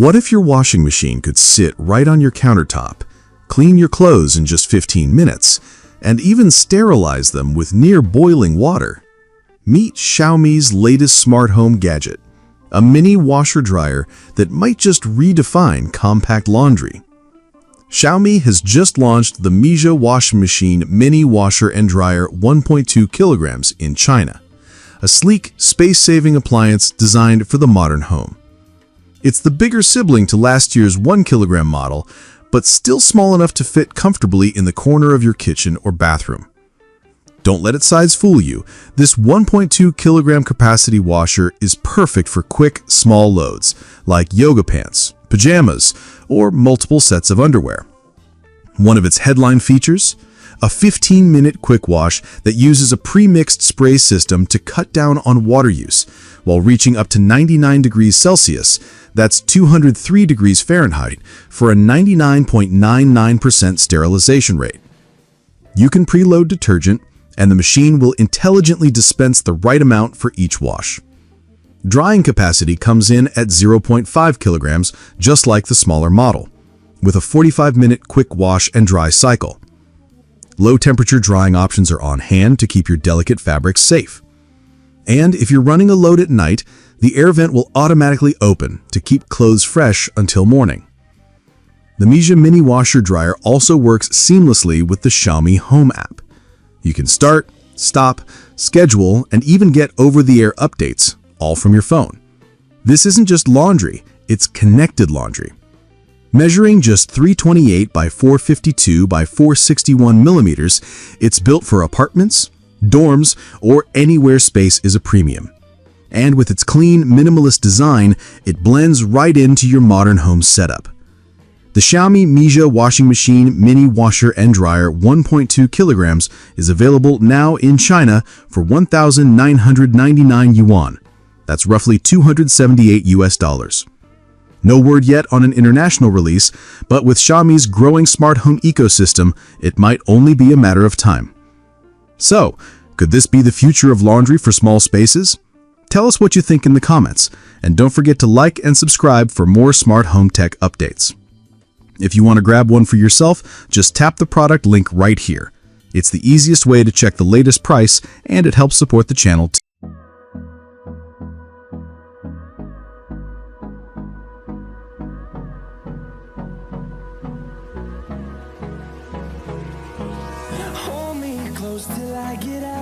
What if your washing machine could sit right on your countertop, clean your clothes in just 15 minutes, and even sterilize them with near boiling water? Meet Xiaomi's latest smart home gadget, a mini washer-dryer that might just redefine compact laundry. Xiaomi has just launched the Mijia Mini Washer-Dryer 1.2 kilograms in China, a sleek, space-saving appliance designed for the modern home. It's the bigger sibling to last year's 1 kilogram model, but still small enough to fit comfortably in the corner of your kitchen or bathroom. Don't let its size fool you. This 1.2 kilogram capacity washer is perfect for quick, small loads, like yoga pants, pajamas, or multiple sets of underwear. One of its headline features? A 15-minute quick wash that uses a pre-mixed spray system to cut down on water use, while reaching up to 99 degrees Celsius, that's 203 degrees Fahrenheit, for a 99.99% sterilization rate. You can preload detergent, and the machine will intelligently dispense the right amount for each wash. Drying capacity comes in at 0.5 kilograms, just like the smaller model, with a 45-minute quick wash and dry cycle. Low-temperature drying options are on hand to keep your delicate fabrics safe. And if you're running a load at night, the air vent will automatically open to keep clothes fresh until morning. The Mijia Mini Washer-Dryer also works seamlessly with the Xiaomi Home App. You can start, stop, schedule, and even get over-the-air updates, all from your phone. This isn't just laundry, it's connected laundry. Measuring just 328 by 452 by 461 millimeters, it's built for apartments, dorms, or anywhere space is a premium. And with its clean, minimalist design, it blends right into your modern home setup. The Xiaomi Mijia Mini Washer-Dryer 1.2 kilograms is available now in China for 1,999 yuan. That's roughly $278 US. No word yet on an international release, but with Xiaomi's growing smart home ecosystem, it might only be a matter of time. So, could this be the future of laundry for small spaces? Tell us what you think in the comments, and don't forget to like and subscribe for more smart home tech updates. If you want to grab one for yourself, just tap the product link right here. It's the easiest way to check the latest price, and it helps support the channel too. Hold me close till I get out.